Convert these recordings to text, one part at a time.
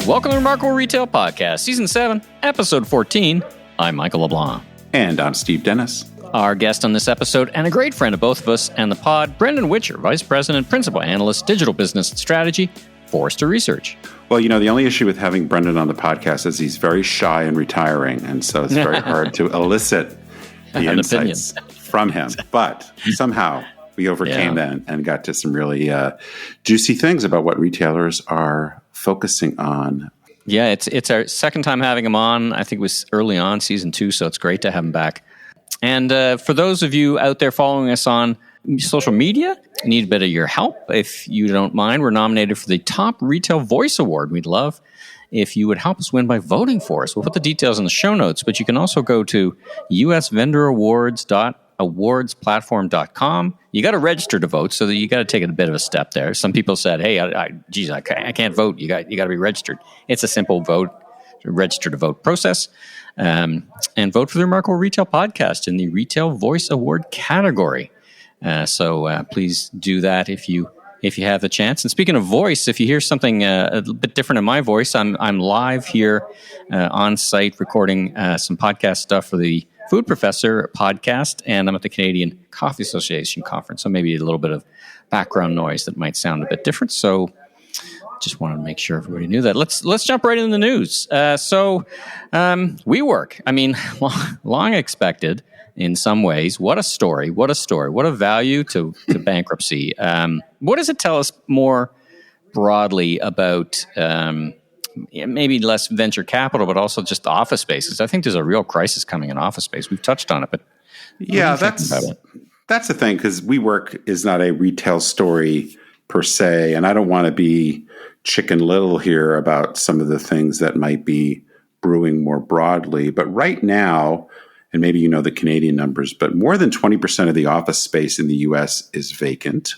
Welcome to Remarkable Retail Podcast, Season 7, Episode 14. I'm Michael LeBlanc. And I'm Steve Dennis. Our guest on this episode, and a great friend of both of us and the pod, Brendan Witcher, Vice President, Principal Analyst, Digital Business and Strategy, Forrester Research. Well, you know, the only issue with having Brendan on the podcast is he's very shy and retiring, and so it's very hard to elicit the insights from him. But somehow we overcame that and got to some really juicy things about what retailers are focusing on. Yeah, it's our second time having him on. I think it was early on, Season 2, so it's great to have him back. And for those of you out there following us on social media, need a bit of your help. If you don't mind, we're nominated for the Top Retail Voice Award. We'd love if you would help us win by voting for us. We'll put the details in the show notes, but you can also go to usvendororawards.awardsplatform.com. You got to register to vote, so that you got to take a bit of a step there. Some people said, "Hey, I can't vote. You got to be registered." It's a simple register to vote process, and vote for the Remarkable Retail Podcast in the Retail Voice Award category. So please do that if you have the chance. And speaking of voice, if you hear something a bit different in my voice, I'm live here on site recording some podcast stuff for the Food Professor podcast, and I'm at the Canadian Coffee Association conference, so maybe a little bit of background noise that might sound a bit different. So just wanted to make sure everybody knew that. Let's jump right into the news. So WeWork, I mean, long expected in some ways. What a story. What a value to bankruptcy. What does it tell us more broadly about maybe less venture capital, but also just office spaces? I think there's a real crisis coming in office space. We've touched on it, but yeah, that's the thing, because WeWork is not a retail story per se, and I don't want to be Chicken Little here about some of the things that might be brewing more broadly. But right now, and maybe you know the Canadian numbers, but more than 20% of the office space in the U.S. is vacant.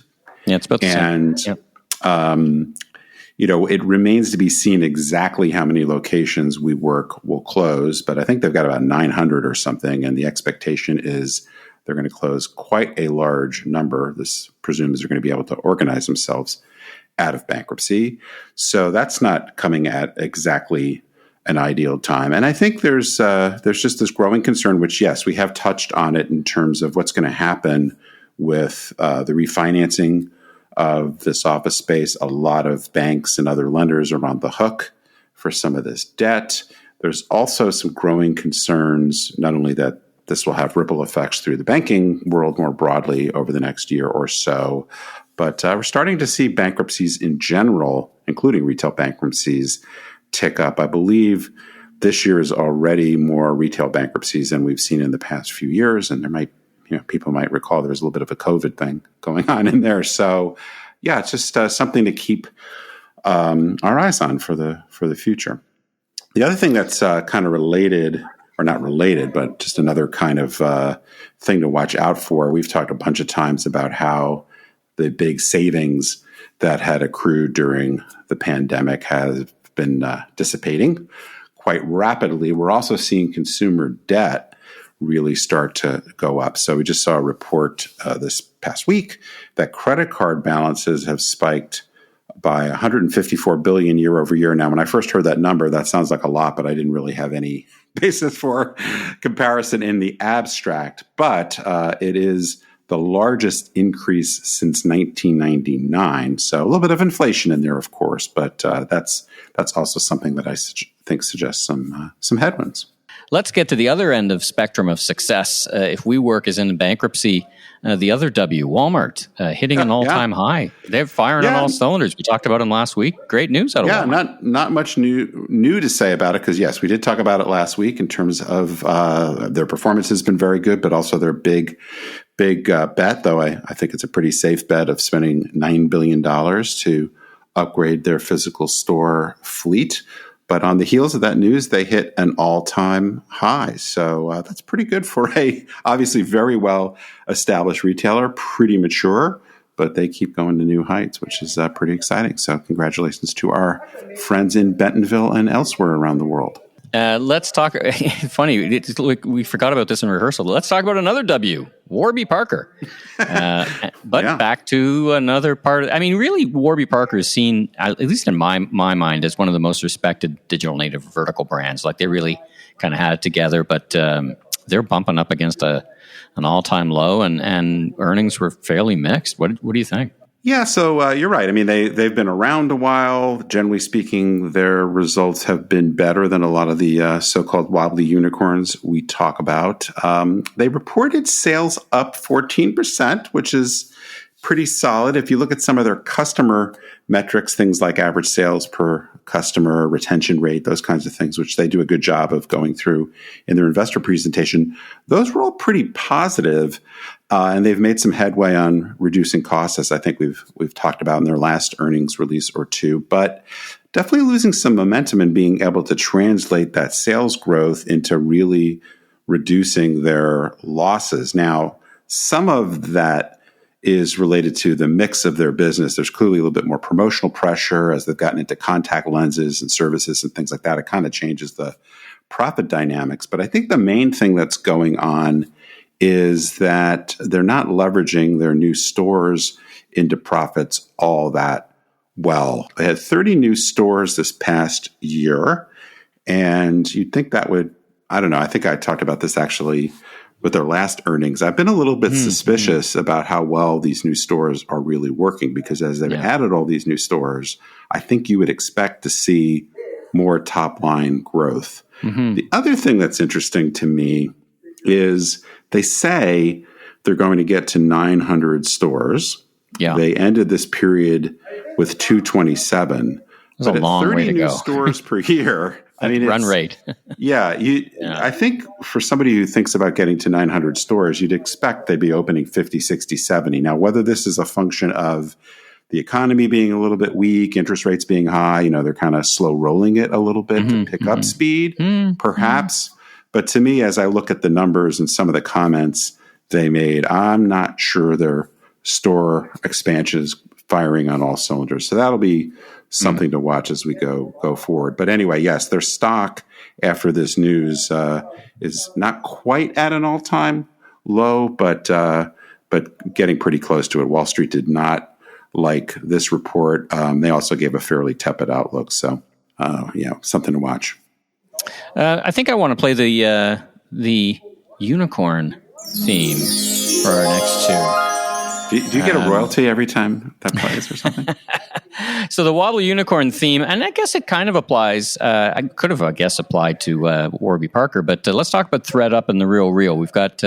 Yeah, it's about the same. And, you know, it remains to be seen exactly how many locations WeWork will close, but I think they've got about 900 or something, and the expectation is they're going to close quite a large number. This presumes they're going to be able to organize themselves out of bankruptcy. So that's not coming at exactly an ideal time. And I think there's just this growing concern, which, yes, we have touched on it in terms of what's going to happen with the refinancing of this office space. A lot of banks and other lenders are on the hook for some of this debt. There's also some growing concerns, not only that this will have ripple effects through the banking world more broadly over the next year or so, but we're starting to see bankruptcies in general, including retail bankruptcies, tick up. I believe this year is already more retail bankruptcies than we've seen in the past few years, and there might, people might recall there was a little bit of a COVID thing going on in there. So, yeah, it's just something to keep our eyes on for the future. The other thing that's kind of related, or not related, but just another kind of thing to watch out for. We've talked a bunch of times about how the big savings that had accrued during the pandemic has been dissipating quite rapidly. We're also seeing consumer debt really start to go up. So we just saw a report this past week that credit card balances have spiked by 154 billion year over year. Now, when I first heard that number, that sounds like a lot, but I didn't really have any basis for comparison in the abstract. But it is the largest increase since 1999. So a little bit of inflation in there, of course, but that's also something that I think suggests some headwinds. Let's get to the other end of spectrum of success. If WeWork is in bankruptcy, the other W, Walmart, hitting an all-time high. They're firing on all cylinders. We talked about them last week. Great news out of Walmart. Not much new to say about it, because, yes, we did talk about it last week in terms of their performance has been very good, but also their big bet, though I think it's a pretty safe bet, of spending $9 billion to upgrade their physical store fleet. But on the heels of that news, they hit an all-time high. So that's pretty good for a obviously very well-established retailer, pretty mature, but they keep going to new heights, which is pretty exciting. So congratulations to our friends in Bentonville and elsewhere around the world. Let's talk. Funny, we forgot about this in rehearsal. Let's talk about another W, Warby Parker. But back to another part. Really, Warby Parker is seen, at least in my mind, as one of the most respected digital native vertical brands. Like they really kind of had it together, but they're bumping up against an all-time low, and earnings were fairly mixed. What do you think? Yeah, so you're right. They've been around a while. Generally speaking, their results have been better than a lot of the so-called wobbly unicorns we talk about. They reported sales up 14%, which is pretty solid. If you look at some of their customer metrics, things like average sales per customer, retention rate, those kinds of things, which they do a good job of going through in their investor presentation, those were all pretty positive. And they've made some headway on reducing costs, as I think we've talked about in their last earnings release or two, but definitely losing some momentum and being able to translate that sales growth into really reducing their losses. Now, some of that is related to the mix of their business. There's clearly a little bit more promotional pressure as they've gotten into contact lenses and services and things like that. It kind of changes the profit dynamics. But I think the main thing that's going on is that they're not leveraging their new stores into profits all that well. They had 30 new stores this past year, and you'd think that would, I don't know, I think I talked about this actually with their last earnings. I've been a little bit suspicious about how well these new stores are really working, because as they've added all these new stores, I think you would expect to see more top-line growth. The other thing that's interesting to me is they say they're going to get to 900 stores. Yeah. They ended this period with 227. That's a long way to go. 30 new stores per year. It's run rate. I think for somebody who thinks about getting to 900 stores, you'd expect they'd be opening 50, 60, 70. Now, whether this is a function of the economy being a little bit weak, interest rates being high, they're kind of slow rolling it a little bit to pick up speed, perhaps. But to me, as I look at the numbers and some of the comments they made, I'm not sure their store expansion is firing on all cylinders. So that'll be something to watch as we go forward. But anyway, yes, their stock after this news is not quite at an all-time low, but getting pretty close to it. Wall Street did not like this report. They also gave a fairly tepid outlook. So, something to watch. I think I want to play the unicorn theme for our next two. Do you get a royalty every time that plays or something? So the wobbly unicorn theme, and I guess it kind of applies. I could have, applied to Warby Parker, but let's talk about ThredUp and TheRealReal. We've got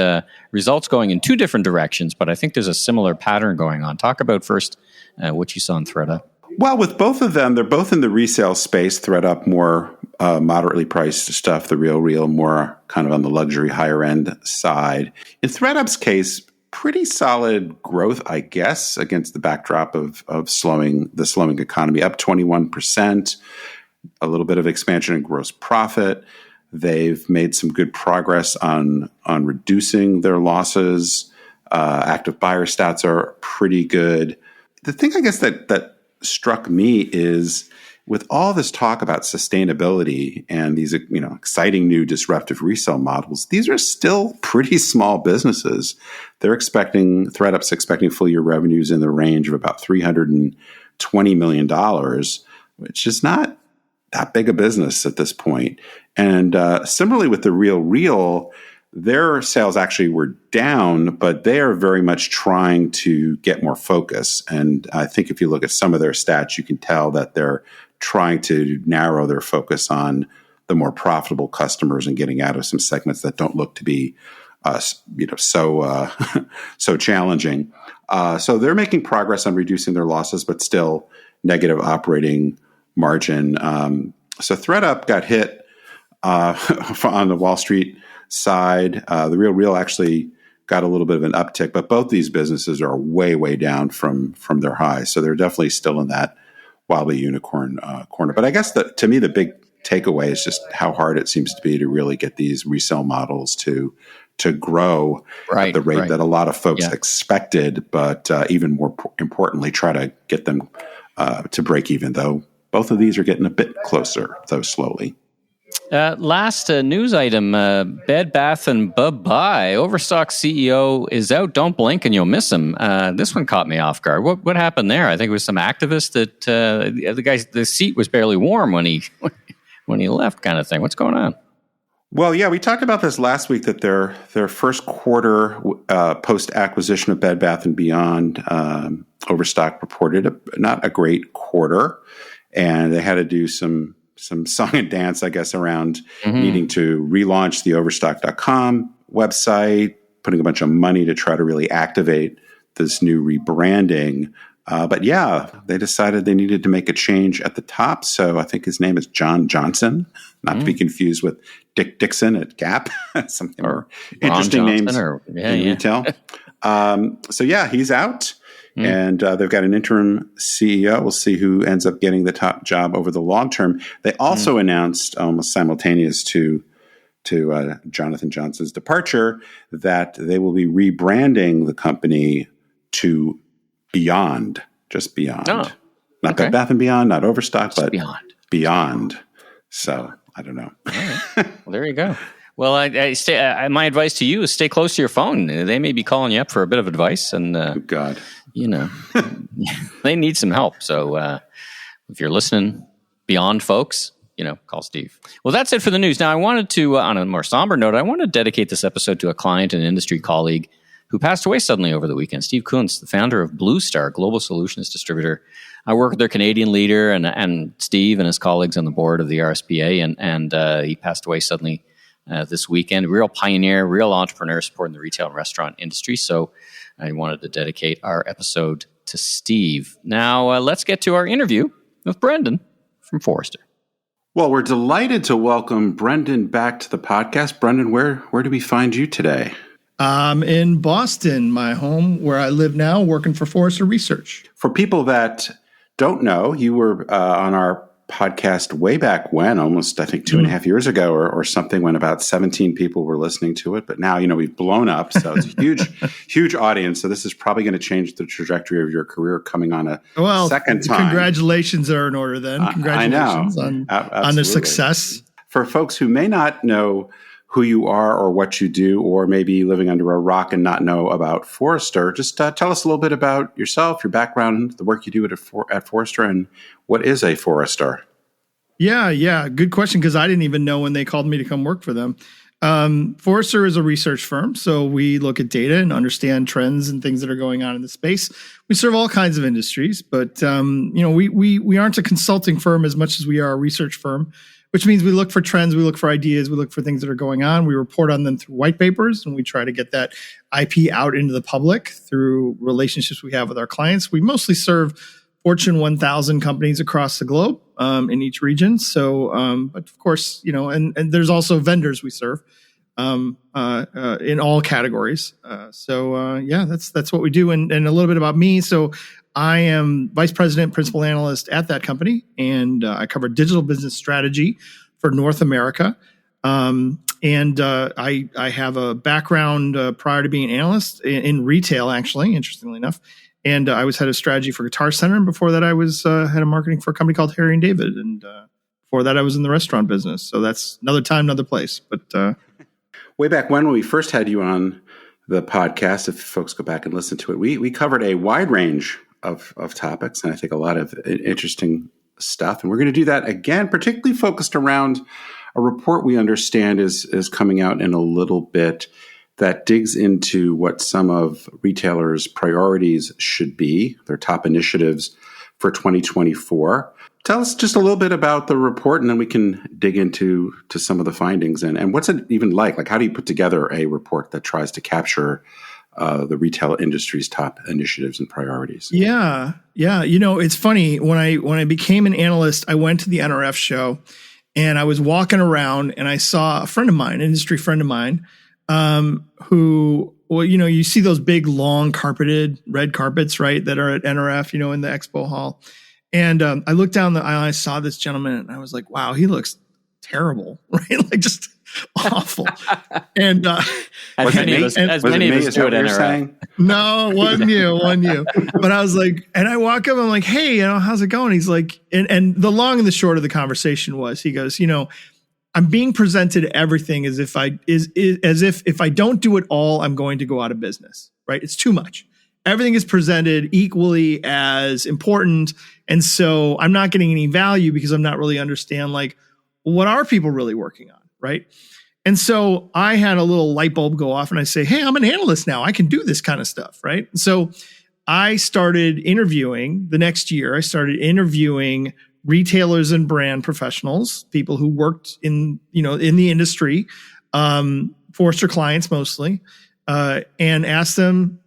results going in two different directions, but I think there's a similar pattern going on. Talk about first what you saw in ThredUp. Well, with both of them, they're both in the resale space. ThredUp more moderately priced stuff. TheRealReal more kind of on the luxury higher end side. In ThredUp's case, pretty solid growth, I guess, against the backdrop of the slowing economy. Up 21%, a little bit of expansion in gross profit. They've made some good progress on reducing their losses. Active buyer stats are pretty good. The thing I guess that struck me is, with all this talk about sustainability and these exciting new disruptive resale models, these are still pretty small businesses. ThredUp's expecting full year revenues in the range of about $320 million, which is not that big a business at this point. And similarly with TheRealReal, their sales actually were down, but they are very much trying to get more focus. And I think if you look at some of their stats, you can tell that they're trying to narrow their focus on the more profitable customers and getting out of some segments that don't look to be so challenging. So they're making progress on reducing their losses, but still negative operating margin. So ThredUp got hit on the Wall Street side. TheRealReal actually got a little bit of an uptick, but both these businesses are way down from their highs. So they're definitely still in that wobbly unicorn corner. But I guess to me, the big takeaway is just how hard it seems to be to really get these resale models to grow at the rate that a lot of folks expected, but even more importantly, try to get them to break even, though both of these are getting a bit closer, though slowly. Last news item, Bed Bath & Bye-Bye. Overstock CEO is out. Don't blink and you'll miss him. This one caught me off guard. What happened there? I think it was some activist that the seat was barely warm when he left, kind of thing. What's going on? Well, yeah, we talked about this last week that their first quarter post acquisition of Bed Bath & Beyond, Overstock reported not a great quarter, and they had to do some song and dance, I guess, around needing to relaunch the Overstock.com website, putting a bunch of money to try to really activate this new rebranding. But yeah, they decided they needed to make a change at the top. So I think his name is John Johnson, not to be confused with Dick Dixon at Gap. Some more interesting names in retail. So yeah, he's out. And they've got an interim CEO. We'll see who ends up getting the top job over the long term. They also announced, almost simultaneous to Jonathan Johnson's departure, that they will be rebranding the company to Beyond, just Beyond. Oh, not Bed Bath & Beyond, not Overstock, just but Beyond. So I don't know. All right. Well, there you go. Well, my advice to you is stay close to your phone. They may be calling you up for a bit of advice, and oh, God, they need some help. So if you're listening, Beyond folks, call Steve. Well, that's it for the news. Now, I wanted to, on a more somber note, I want to dedicate this episode to a client and industry colleague who passed away suddenly over the weekend. Steve Kuntz, the founder of Blue Star, global solutions distributor. I work with their Canadian leader, and Steve and his colleagues on the board of the RSPA, and he passed away suddenly this weekend. Real pioneer, real entrepreneur supporting the retail and restaurant industry. So I wanted to dedicate our episode to Steve. Now, let's get to our interview with Brendan from Forrester. Well, we're delighted to welcome Brendan back to the podcast. Brendan, where do we find you today? I'm in Boston, my home, where I live now, working for Forrester Research. For people that don't know, you were on our podcast way back when, almost, I think, 2.5 years ago or something, when about 17 people were listening to it. But now, we've blown up. So it's a huge audience. So this is probably going to change the trajectory of your career coming on a second time. Congratulations are in order then. Congratulations on the success. For folks who may not know who you are or what you do, or maybe living under a rock and not know about Forrester, just tell us a little bit about yourself, your background, the work you do at Forrester, and what is a Forrester? Yeah. Good question, because I didn't even know when they called me to come work for them. Forrester is a research firm, so we look at data and understand trends and things that are going on in the space. We serve all kinds of industries, but we aren't a consulting firm as much as we are a research firm, which means we look for trends, we look for ideas, we look for things that are going on. We report on them through white papers, and we try to get that IP out into the public through relationships we have with our clients. We mostly serve Fortune 1000 companies across the globe in each region. So, but of course, and there's also vendors we serve in all categories. That's what we do. And a little bit about me. So I am vice president, principal analyst at that company, and I cover digital business strategy for North America. I have a background prior to being an analyst in retail, actually, interestingly enough. And I was head of strategy for Guitar Center. And before that, I was head of marketing for a company called Harry & David. And before that, I was in the restaurant business. So that's another time, another place. But way back when we first had you on the podcast, if folks go back and listen to it, we covered a wide range of topics, and I think a lot of interesting stuff. And we're going to do that again, particularly focused around a report we understand is coming out in a little bit that digs into what some of retailers' priorities should be, their top initiatives for 2024. Tell us just a little bit about the report, and then we can dig into some of the findings. And what's it even like? Like, how do you put together a report that tries to capture the retail industry's top initiatives and priorities? Yeah. It's funny. When I became an analyst, I went to the NRF show, and I was walking around, and I saw a friend of mine, an industry friend of mine, who, you see those big, long carpeted red carpets, right, that are at NRF, in the expo hall. And I looked down the aisle, I saw this gentleman, and I was like, wow, he looks terrible, right? Like, just awful. And as many of us do at NRF. No, wasn't you. But I was like, and I walk up, I'm like, hey, how's it going? He's like, and the long and the short of the conversation was, he goes, I'm being presented everything as if if I don't do it all, I'm going to go out of business, right? It's too much. Everything is presented equally as important. And so I'm not getting any value because I'm not really understand like, what are people really working on, right? And so I had a little light bulb go off and I say, hey, I'm an analyst now. I can do this kind of stuff, right? So I started interviewing the next year. I started interviewing retailers and brand professionals, people who worked in the industry, Forrester clients mostly, and asked them,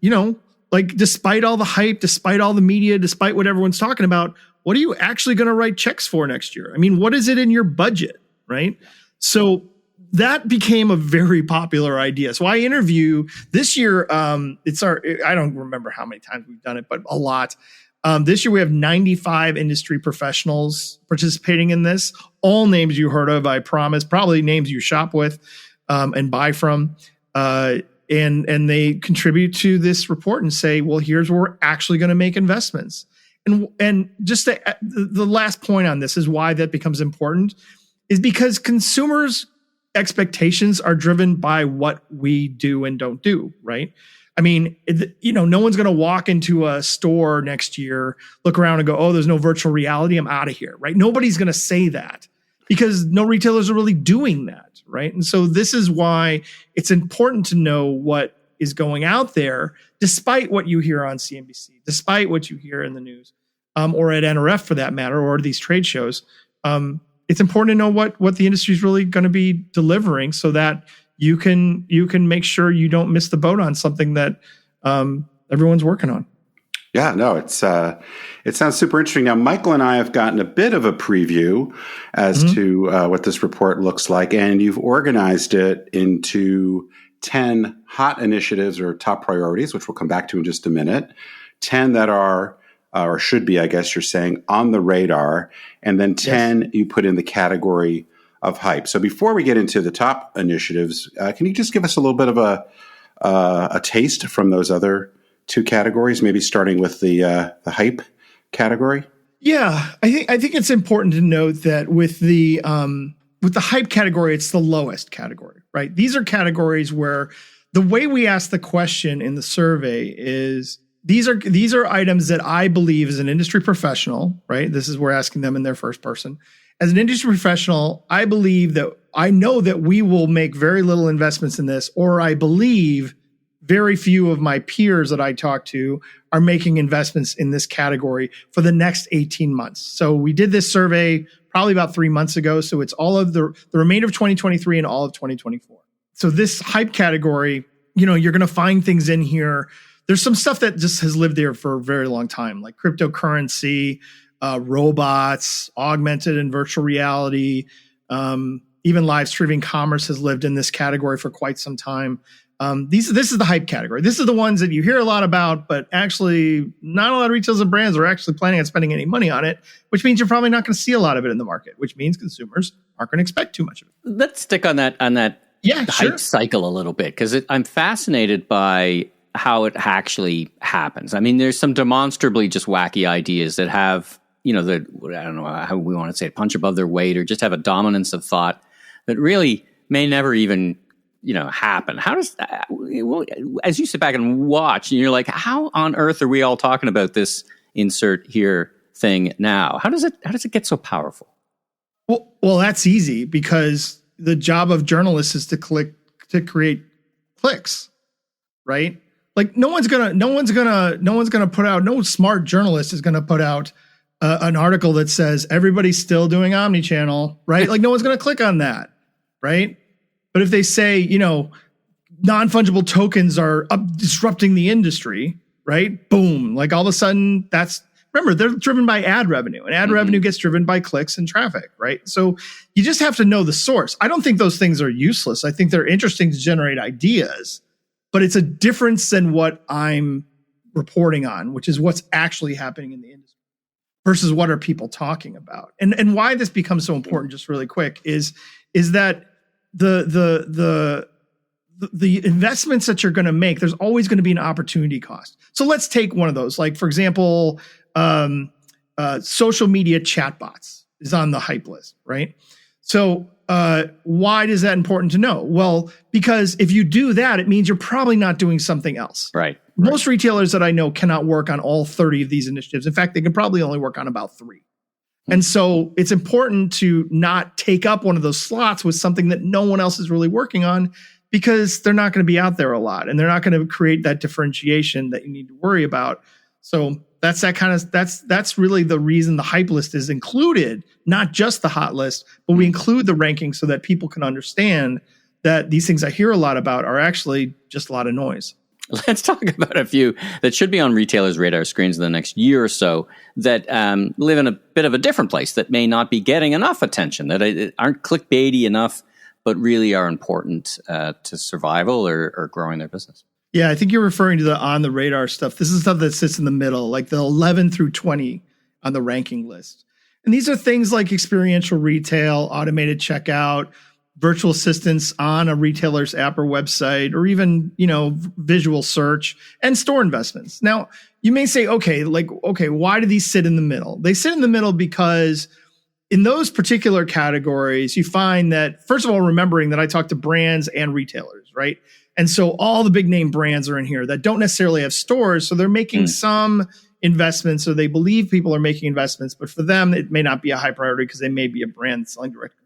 like, despite all the hype, despite all the media, despite what everyone's talking about, what are you actually going to write checks for next year? I mean, what is it in your budget, right? So that became a very popular idea. So I interview this year. I don't remember how many times we've done it, but a lot. This year we have 95 industry professionals participating in this. All names you heard of, I promise. Probably names you shop with and buy from. And they contribute to this report and say, well, here's where we're actually going to make investments. And just the last point on this is why that becomes important is because consumers' expectations are driven by what we do and don't do, right? I mean, no one's going to walk into a store next year, look around and go, oh, there's no virtual reality, I'm out of here, right? Nobody's going to say that because no retailers are really doing that, right? And so this is why it's important to know what is going out there, despite what you hear on CNBC, despite what you hear in the news, or at NRF for that matter, or these trade shows. It's important to know what the industry is really going to be delivering so that you can make sure you don't miss the boat on something that everyone's working on. Yeah, no, it sounds super interesting. Now, Michael and I have gotten a bit of a preview as to what this report looks like, and you've organized it into 10 hot initiatives or top priorities, which we'll come back to in just a minute, 10 that are, or should be, I guess you're saying, on the radar, and then 10 you put in the category of hype. So before we get into the top initiatives, can you just give us a little bit of a taste from those other two categories, maybe starting with the hype category? Yeah, I think it's important to note that with the hype category, it's the lowest category, right? These are categories where the way we ask the question in the survey is these are items that I believe as an industry professional, right? This is we're asking them in their first person. As an industry professional, I know that we will make very little investments in this, or I believe very few of my peers that I talk to are making investments in this category for the next 18 months. So we did this survey probably about 3 months ago. So it's all of the remainder of 2023 and all of 2024. So this hype category, you're going to find things in here. There's some stuff that just has lived there for a very long time, like cryptocurrency, robots, augmented and virtual reality, even live streaming commerce has lived in this category for quite some time. This is the hype category. This is the ones that you hear a lot about, but actually not a lot of retailers and brands are actually planning on spending any money on it, which means you're probably not going to see a lot of it in the market, which means consumers aren't going to expect too much of it. Let's stick on that hype cycle a little bit, because I'm fascinated by how it actually happens. I mean, there's some demonstrably just wacky ideas that have, I don't know how we want to say it, punch above their weight, or just have a dominance of thought that really may never even happen. How does that, as you sit back and watch, and you're like, how on earth are we all talking about this insert here thing now? How does it get so powerful? Well, that's easy, because the job of journalists is to create clicks, right? Like no smart journalist is gonna put out an article that says everybody's still doing omnichannel, right? Like no one's gonna click on that, right? But if they say, non-fungible tokens are disrupting the industry, right? Boom. Like all of a sudden remember, they're driven by ad revenue, and ad revenue gets driven by clicks and traffic, right? So you just have to know the source. I don't think those things are useless. I think they're interesting to generate ideas, but it's a difference than what I'm reporting on, which is what's actually happening in the industry versus what are people talking about. And why this becomes so important, just really quick, is that the investments that you're going to make, there's always going to be an opportunity cost. So let's take one of those. Like, for example, social media chatbots is on the hype list, right? So Why is that important to know? Well, because if you do that, it means you're probably not doing something else. Right. Most retailers that I know cannot work on all 30 of these initiatives. In fact, they can probably only work on about 3. And so it's important to not take up one of those slots with something that no one else is really working on, because they're not going to be out there a lot and they're not going to create that differentiation that you need to worry about. So that's really the reason the hype list is included, not just the hot list, but we include the ranking so that people can understand that these things I hear a lot about are actually just a lot of noise. Let's talk about a few that should be on retailers' radar screens in the next year or so that live in a bit of a different place, that may not be getting enough attention, that aren't clickbaity enough, but really are important to survival or growing their business. Yeah, I think you're referring to the on the radar stuff. This is stuff that sits in the middle, like the 11 through 20 on the ranking list. And these are things like experiential retail, automated checkout, virtual assistants on a retailer's app or website, or even, visual search and store investments. Now, you may say, okay, why do these sit in the middle? They sit in the middle because in those particular categories, you find that, first of all, remembering that I talk to brands and retailers, right? And so all the big name brands are in here that don't necessarily have stores. So they're making some investments, or they believe people are making investments, but for them, it may not be a high priority because they may be a brand selling directly.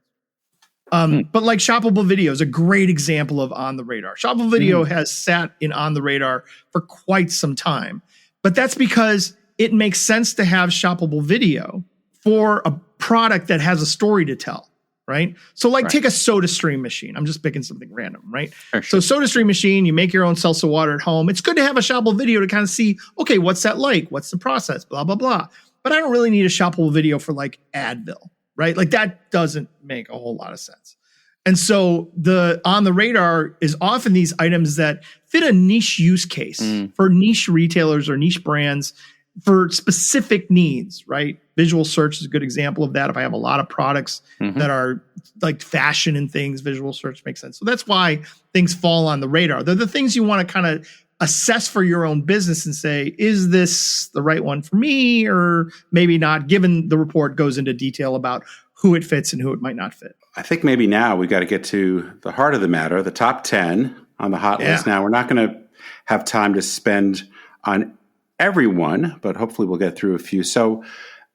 But like shoppable video is a great example of on the radar. Shoppable video has sat in on the radar for quite some time, but that's because it makes sense to have shoppable video for a product that has a story to tell, right? So take a soda stream machine. I'm just picking something random, right? Sure. So soda stream machine, you make your own seltzer water at home. It's good to have a shoppable video to kind of see, okay, what's that like? What's the process? Blah, blah, blah. But I don't really need a shoppable video for like Advil, right? Like that doesn't make a whole lot of sense. And so the on the radar is often these items that fit a niche use case for niche retailers or niche brands for specific needs, right? Visual search is a good example of that. If I have a lot of products that are like fashion and things, visual search makes sense. So that's why things fall on the radar. They're the things you want to kind of assess for your own business and say, is this the right one for me or maybe not, given the report goes into detail about who it fits and who it might not fit. I think maybe now we've got to get to the heart of the matter, the top 10 on the hot list. Now, we're not going to have time to spend on everyone, but hopefully we'll get through a few. So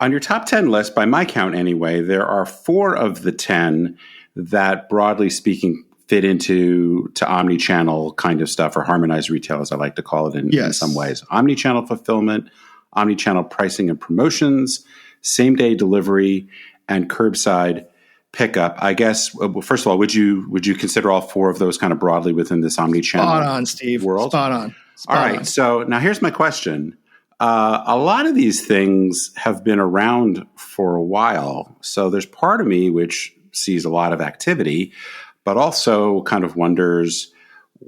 on your top 10 list, by my count anyway, there are 4 of the 10 that, broadly speaking, fit into omni-channel kind of stuff, or harmonized retail, as I like to call it in some ways. Omni-channel fulfillment, omni-channel pricing and promotions, same-day delivery, and curbside pickup. I guess, first of all, would you consider all 4 of those kind of broadly within this omni-channel Spot on, Steve. world? Spot on. All right. So now here's my question. A lot of these things have been around for a while. So there's part of me which sees a lot of activity, but also kind of wonders,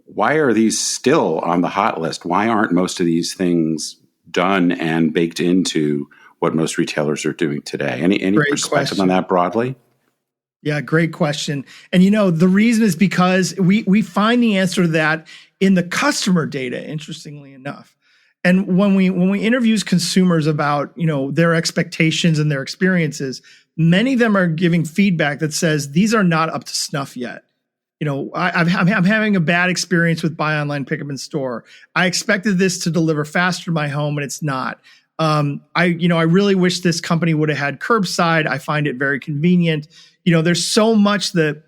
why are these still on the hot list? Why aren't most of these things done and baked into what most retailers are doing today? Any perspective on that broadly? Yeah, great question. And the reason is because we find the answer to that in the customer data, interestingly enough. And when we interview consumers about, their expectations and their experiences, many of them are giving feedback that says these are not up to snuff yet. I'm having a bad experience with buy online, pick up in store. I expected this to deliver faster to my home, and it's not. I really wish this company would have had curbside. I find it very convenient. There's so much that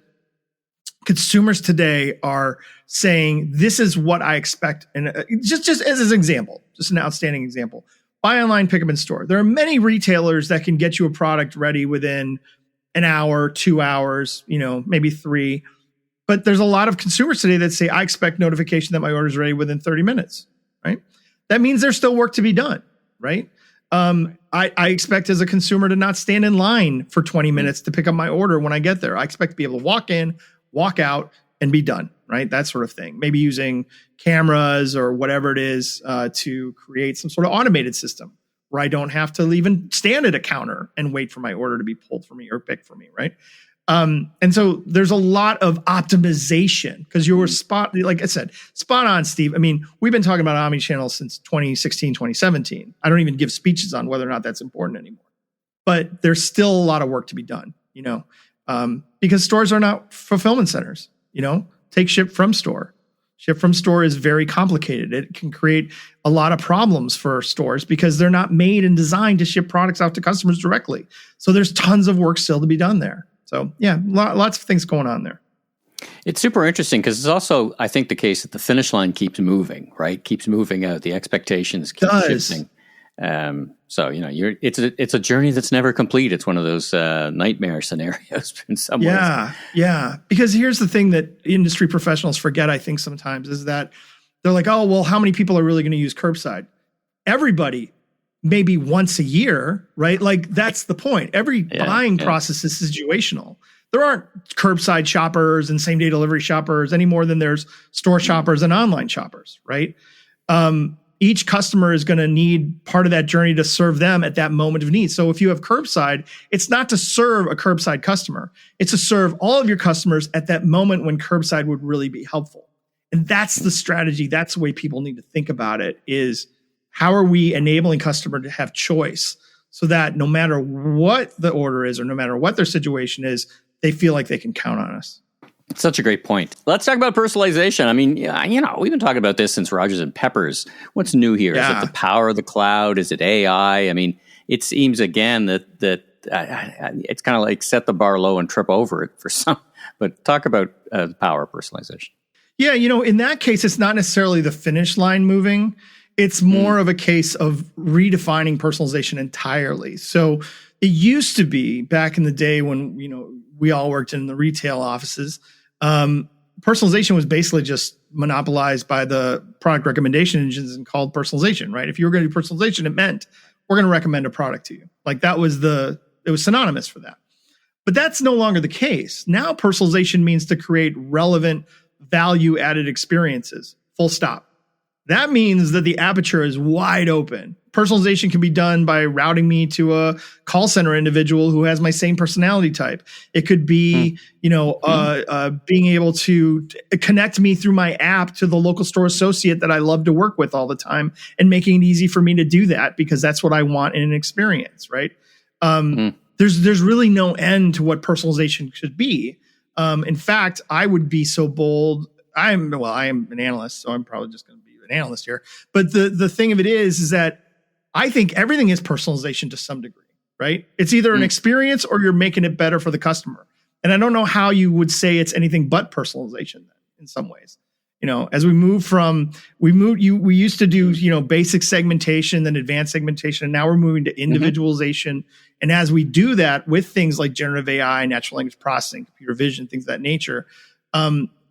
consumers today are saying, this is what I expect. And just as an example, just an outstanding example, buy online, pick up in store. There are many retailers that can get you a product ready within an hour, 2 hours, maybe 3. But there's a lot of consumers today that say, I expect notification that my order is ready within 30 minutes, right? That means there's still work to be done, right? I expect as a consumer to not stand in line for 20 minutes to pick up my order when I get there. I expect to be able to walk in, walk out, and be done, right? That sort of thing. Maybe using cameras or whatever it is to create some sort of automated system where I don't have to even stand at a counter and wait for my order to be pulled for me or picked for me, right? And so there's a lot of optimization because you're like I said, spot on, Steve. I mean, we've been talking about omnichannel since 2016, 2017. I don't even give speeches on whether or not that's important anymore, but there's still a lot of work to be done, because stores are not fulfillment centers. Take ship from store. Ship from store is very complicated. It can create a lot of problems for stores because they're not made and designed to ship products out to customers directly. So there's tons of work still to be done there. So yeah, lots of things going on there. It's super interesting because it's also, I think, the case that the finish line keeps moving, right? Keeps moving out. The expectations keep shifting. So it's a journey that's never complete. It's one of those nightmare scenarios in some ways. Yeah. Because here's the thing that industry professionals forget, I think, sometimes is that they're like, oh, well, how many people are really going to use curbside? Everybody, maybe once a year, right? Like that's the point. Every buying process is situational. There aren't curbside shoppers and same day delivery shoppers any more than there's store shoppers and online shoppers, right? Each customer is going to need part of that journey to serve them at that moment of need. So if you have curbside, it's not to serve a curbside customer. It's to serve all of your customers at that moment when curbside would really be helpful. And that's the strategy. That's the way people need to think about it is how are we enabling customer to have choice so that no matter what the order is or no matter what their situation is, they feel like they can count on us. It's such a great point. Let's talk about personalization. I mean, we've been talking about this since Rogers and Peppers. What's new here? Yeah. Is it the power of the cloud? Is it AI? I mean, it seems again that it's kind of like set the bar low and trip over it for some. But talk about the power of personalization. Yeah, in that case, it's not necessarily the finish line moving. It's more of a case of redefining personalization entirely. So it used to be back in the day when, we all worked in the retail offices, personalization was basically just monopolized by the product recommendation engines and called personalization, right? If you were going to do personalization, it meant we're going to recommend a product to you. Like it was synonymous for that. But that's no longer the case. Now personalization means to create relevant value-added experiences, full stop. That means that the aperture is wide open. Personalization can be done by routing me to a call center individual who has my same personality type. It could be, being able to connect me through my app to the local store associate that I love to work with all the time and making it easy for me to do that because that's what I want in an experience, right? There's really no end to what personalization should be. In fact, I would be so bold. I am an analyst, so I'm probably just going to be an analyst here. But the thing of it is that I think everything is personalization to some degree, right? It's either an experience or you're making it better for the customer. And I don't know how you would say it's anything but personalization in some ways. As we used to do, basic segmentation, then advanced segmentation, and now we're moving to individualization. And as we do that with things like generative AI, natural language processing, computer vision, things of that nature,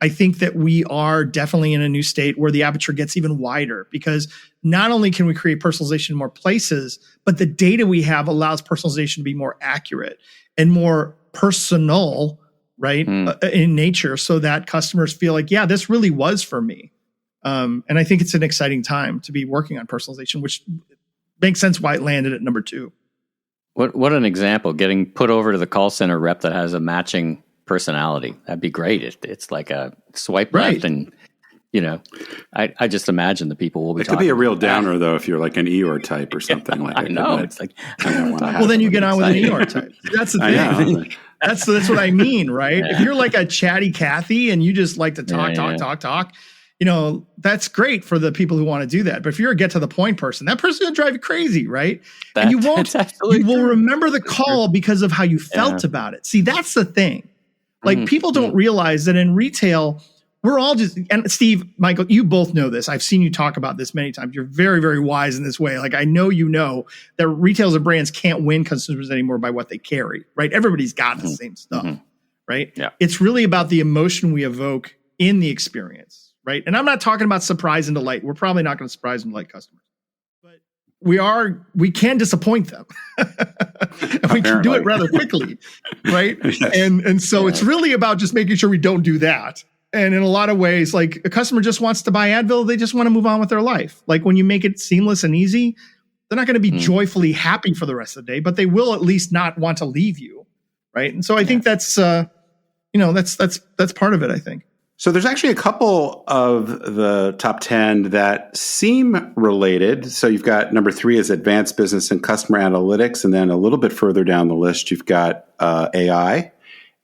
I think that we are definitely in a new state where the aperture gets even wider because not only can we create personalization in more places, but the data we have allows personalization to be more accurate and more personal, right, in nature so that customers feel like, yeah, this really was for me. And I think it's an exciting time to be working on personalization, which makes sense why it landed at number 2. What an example, getting put over to the call center rep that has a matching personality. That'd be great. It's like a swipe left and, I just imagine the people will be talking. It could be a real downer, though, if you're like an Eeyore type or something like that. I know. It's like, well, then you get on with an Eeyore type. That's the thing. That's what I mean, right? Yeah. If you're like a chatty Cathy and you just like to talk, that's great for the people who want to do that. But if you're a get to the point person, that person's going to drive you crazy, right? And you will remember the call because of how you felt about it. See, that's the thing. Like people don't realize that in retail, we're all just, and Steve, Michael, you both know this. I've seen you talk about this many times. You're very, very wise in this way. Like I know that retailers and brands can't win customers anymore by what they carry, right? Everybody's got the same stuff, right? Yeah. It's really about the emotion we evoke in the experience, right? And I'm not talking about surprise and delight. We're probably not going to surprise and delight customers, but we can disappoint them. And we can do it rather quickly, right? Yes. And so it's really about just making sure we don't do that. And in a lot of ways, like a customer just wants to buy Advil, they just want to move on with their life. Like when you make it seamless and easy, they're not going to be joyfully happy for the rest of the day, but they will at least not want to leave you, right? And so I think that's part of it, I think. So there's actually a couple of the top 10 that seem related. So you've got number 3 is advanced business and customer analytics. And then a little bit further down the list, you've got AI.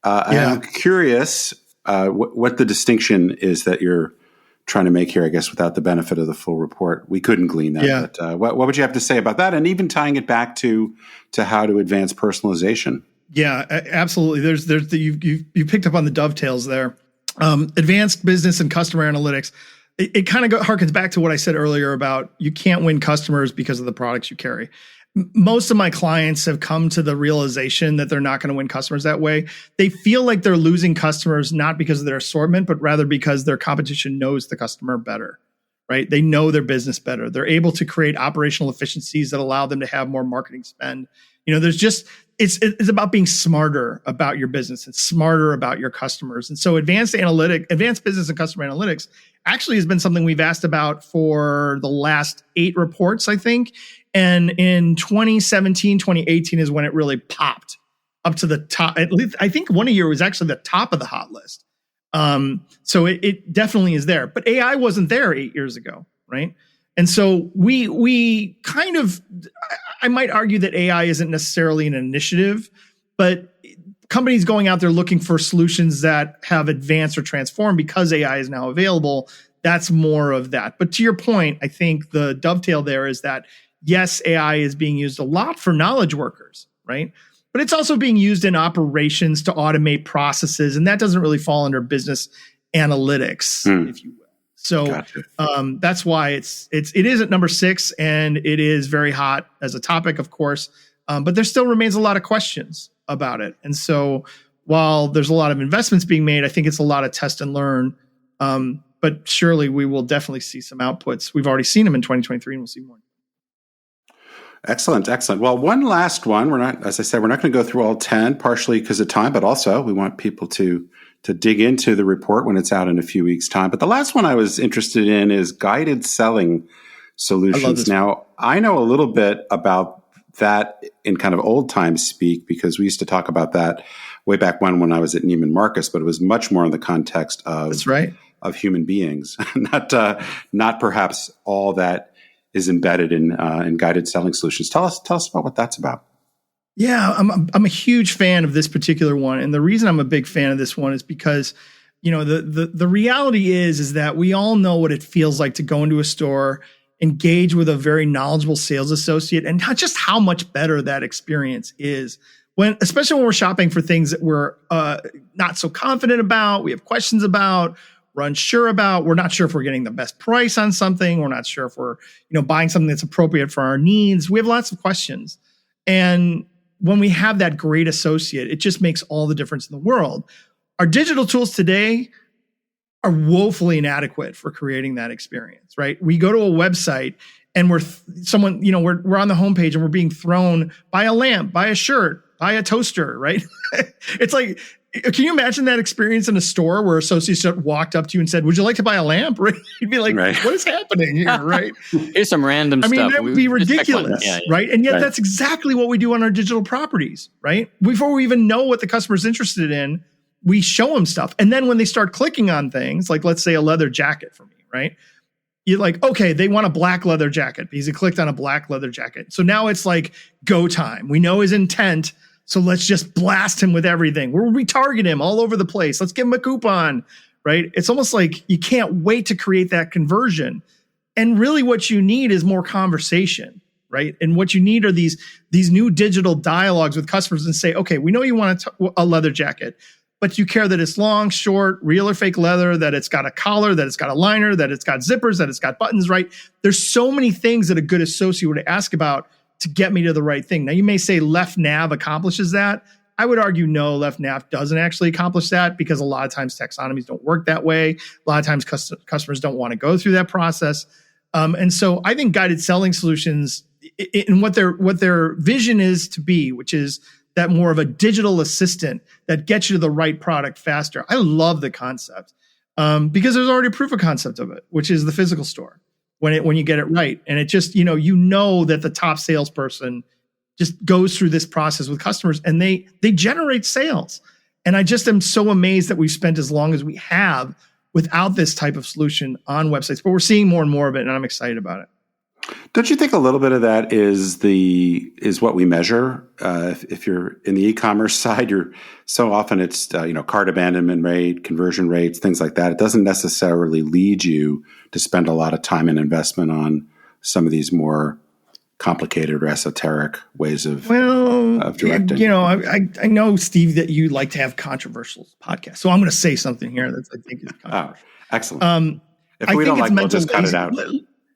I'm curious what the distinction is that you're trying to make here, I guess, without the benefit of the full report. We couldn't glean that. Yeah. But what would you have to say about that? And even tying it back to how to advance personalization. Yeah, absolutely. You picked up on the dovetails there. Advanced business and customer analytics. It kind of harkens back to what I said earlier about you can't win customers because of the products you carry. Most of my clients have come to the realization that they're not going to win customers that way. They feel like they're losing customers not because of their assortment, but rather because their competition knows the customer better, right? They know their business better. They're able to create operational efficiencies that allow them to have more marketing spend. It's about being smarter about your business and smarter about your customers. And so advanced business and customer analytics actually has been something we've asked about for the last 8 reports, I think. And in 2017, 2018 is when it really popped up to the top. At least I think one year was actually the top of the hot list. So it definitely is there. But AI wasn't there 8 years ago, right? And so we kind of, I might argue that AI isn't necessarily an initiative, but companies going out there looking for solutions that have advanced or transformed because AI is now available, that's more of that. But to your point, I think the dovetail there is that, yes, AI is being used a lot for knowledge workers, right? But it's also being used in operations to automate processes, and that doesn't really fall under business analytics, if you will. So gotcha. That's why it is at number 6, and it is very hot as a topic, of course. But there still remains a lot of questions about it. And so while there's a lot of investments being made, I think it's a lot of test and learn. But surely we will definitely see some outputs. We've already seen them in 2023, and we'll see more. Excellent. Well, one last one. As I said, we're not going to go through all 10, partially because of time, but also we want people to dig into the report when it's out in a few weeks' time. But the last one I was interested in is guided selling solutions. Now, I know a little bit about that in kind of old time speak, because we used to talk about that way back when I was at Neiman Marcus, but it was much more in the context of, that's right, of human beings, not perhaps all that is embedded in guided selling solutions. Tell us about what that's about. Yeah, I'm a huge fan of this particular one, and the reason I'm a big fan of this one is because, the reality is that we all know what it feels like to go into a store, engage with a very knowledgeable sales associate, and not just how much better that experience is especially when we're shopping for things that we're not so confident about, we have questions about, we're unsure about, we're not sure if we're getting the best price on something, we're not sure if we're buying something that's appropriate for our needs. We have lots of questions, and when we have that great associate, it just makes all the difference in the world. Our digital tools today are woefully inadequate for creating that experience, right? We go to a website and we're on the homepage and we're being thrown by a lamp, by a shirt, by a toaster, right? It's like, can you imagine that experience in a store where associates walked up to you and said, "Would you like to buy a lamp?" Right? You'd be like, right. What is happening here, right? Here's some random stuff. I mean, that would be ridiculous, right? And yet that's exactly what we do on our digital properties, right? Before we even know what the customer's interested in, we show them stuff. And then when they start clicking on things, like let's say a leather jacket for me, right? You're like, okay, they want a black leather jacket because he clicked on a black leather jacket. So now it's like go time. We know his intent. So let's just blast him with everything. We'll retarget him all over the place. Let's give him a coupon, right? It's almost like you can't wait to create that conversion. And really what you need is more conversation, right? And what you need are these new digital dialogues with customers and say, okay, we know you want a leather jacket, but you care that it's long, short, real or fake leather, that it's got a collar, that it's got a liner, that it's got zippers, that it's got buttons, right? There's so many things that a good associate would ask about to get me to the right thing. Now, you may say left nav accomplishes that. I would argue no, left nav doesn't actually accomplish that because a lot of times taxonomies don't work that way. A lot of times customers don't want to go through that process. And so I think guided selling solutions in what their vision is to be, which is that more of a digital assistant that gets you to the right product faster. I love the concept because there's already proof of concept of it, which is the physical store. When you get it right. And it just, that the top salesperson just goes through this process with customers and they generate sales. And I just am so amazed that we've spent as long as we have without this type of solution on websites, but we're seeing more and more of it and I'm excited about it. Don't you think a little bit of that is what we measure? If you're in the e-commerce side, you're so often it's cart abandonment rate, conversion rates, things like that. It doesn't necessarily lead you to spend a lot of time and investment on some of these more complicated or esoteric ways of directing. I know, Steve, that you like to have controversial podcasts, so I'm going to say something here that I think is controversial. Oh, excellent. If we don't like, we'll just cut it out.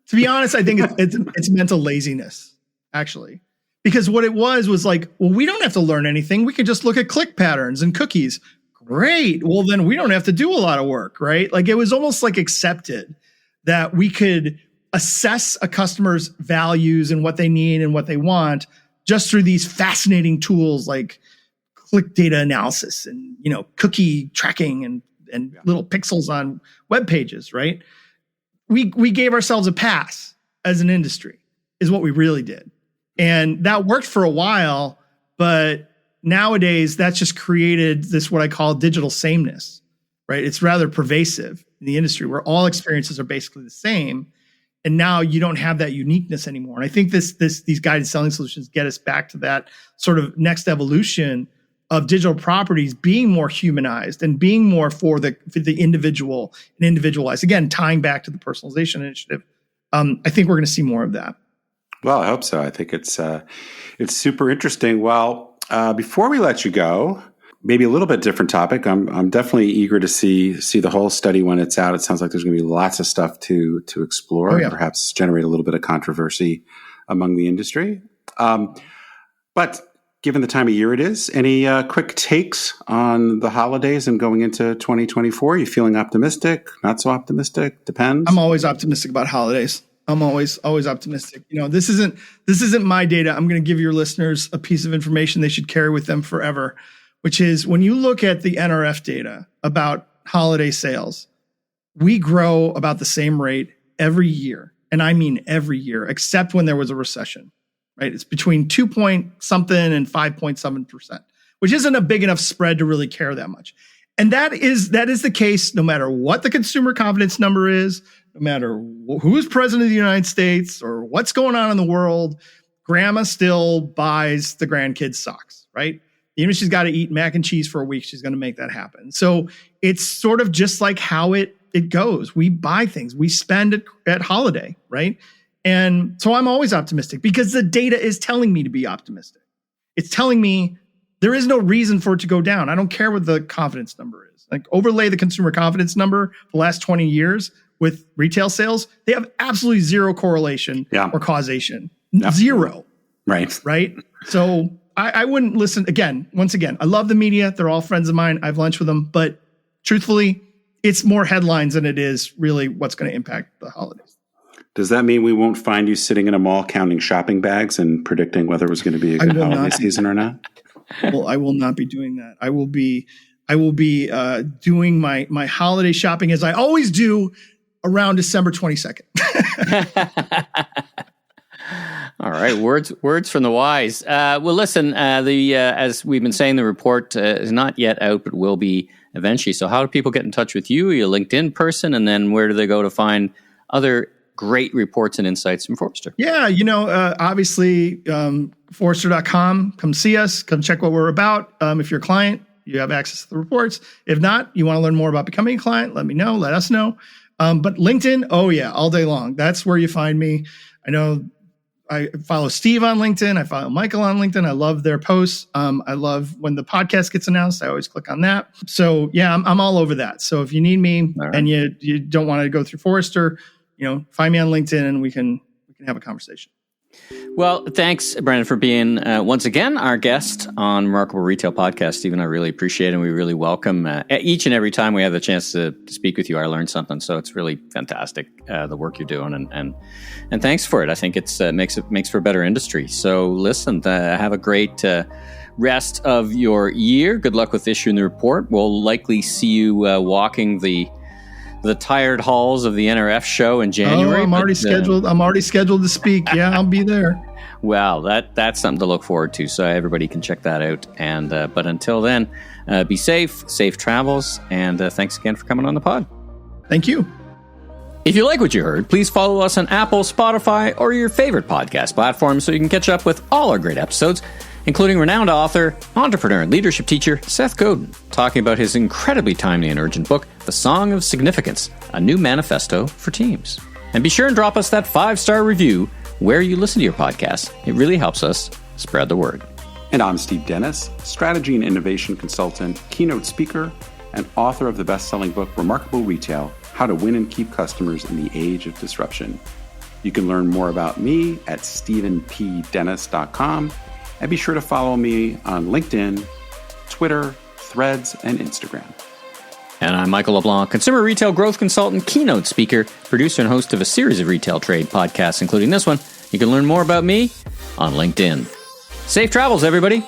To be honest, I think it's mental laziness, actually. Because what it was like, well, we don't have to learn anything. We can just look at click patterns and cookies. Great. Well, then we don't have to do a lot of work, right? Like it was almost like accepted that we could assess a customer's values and what they need and what they want just through these fascinating tools like click data analysis and, cookie tracking and little pixels on web pages, right? We gave ourselves a pass as an industry is what we really did. And that worked for a while, but nowadays that's just created this, what I call digital sameness, right? It's rather pervasive in the industry where all experiences are basically the same. And now you don't have that uniqueness anymore. And I think these guided selling solutions get us back to that sort of next evolution of digital properties being more humanized and being more for the individual and individualized. Again, tying back to the personalization initiative. I think we're going to see more of that. Well, I hope so. I think it's super interesting. Well, before we let you go, maybe a little bit different topic. I'm definitely eager to see the whole study when it's out. It sounds like there's going to be lots of stuff to explore, and perhaps generate a little bit of controversy among the industry. But given the time of year it is, any quick takes on the holidays and going into 2024? Are you feeling optimistic? Not so optimistic? Depends. I'm always optimistic about holidays. I'm always optimistic. This isn't my data. I'm going to give your listeners a piece of information they should carry with them forever, which is when you look at the NRF data about holiday sales, we grow about the same rate every year. And I mean every year, except when there was a recession. Right, it's between 2 point something and 5.7%, which isn't a big enough spread to really care that much. And that is the case no matter what the consumer confidence number is, no matter who's president of the United States or what's going on in the world. Grandma still buys the grandkids socks, right? Even if she's got to eat mac and cheese for a week, she's going to make that happen. So it's sort of just like how it goes. We buy things, we spend at holiday, right? And so I'm always optimistic because the data is telling me to be optimistic. It's telling me there is no reason for it to go down. I don't care what the confidence number is. Like overlay the consumer confidence number the last 20 years with retail sales, they have absolutely zero correlation or causation. Zero. Right. So I wouldn't listen. Once again, I love the media. They're all friends of mine. I have lunch with them. But truthfully, it's more headlines than it is really what's going to impact the holidays. Does that mean we won't find you sitting in a mall counting shopping bags and predicting whether it was going to be a good holiday season or not? Well, I will not be doing that. I will be doing my holiday shopping as I always do around December 22nd. All right, words from the wise. Well, listen, as we've been saying, the report is not yet out, but will be eventually. So how do people get in touch with you? Are you a LinkedIn person? And then where do they go to find other great reports and insights from Forrester? Yeah, obviously, Forrester.com. Come see us. Come check what we're about. If you're a client, you have access to the reports. If not, you want to learn more about becoming a client, let me know. Let us know. But LinkedIn, all day long. That's where you find me. I know I follow Steve on LinkedIn. I follow Michael on LinkedIn. I love their posts. I love when the podcast gets announced. I always click on that. So yeah, I'm all over that. So if you need me and you don't want to go through Forrester, find me on LinkedIn and we can have a conversation. Well, thanks, Brendan, for being once again our guest on Remarkable Retail Podcast. Stephen, I really appreciate it, and we really welcome each and every time we have the chance to speak with you. I learn something, so it's really fantastic the work you're doing, and thanks for it. I think it's makes for a better industry. So, listen, have a great rest of your year. Good luck with issuing the report. We'll likely see you walking the tired halls of the NRF show in January. I'm already scheduled. I'm already scheduled to speak. Yeah, I'll be there. Well, that's something to look forward to. So everybody can check that out. And but until then, be safe travels, and thanks again for coming on the pod. Thank you. If you like what you heard, please follow us on Apple, Spotify, or your favorite podcast platform so you can catch up with all our great episodes, including renowned author, entrepreneur, and leadership teacher Seth Godin, talking about his incredibly timely and urgent book, The Song of Significance, a new manifesto for teams. And be sure and drop us that 5-star review where you listen to your podcast. It really helps us spread the word. And I'm Steve Dennis, strategy and innovation consultant, keynote speaker, and author of the best-selling book, Remarkable Retail: How to Win and Keep Customers in the Age of Disruption. You can learn more about me at stephenpdennis.com, and be sure to follow me on LinkedIn, Twitter, Threads, and Instagram. And I'm Michael LeBlanc, consumer retail growth consultant, keynote speaker, producer, and host of a series of retail trade podcasts, including this one. You can learn more about me on LinkedIn. Safe travels, everybody.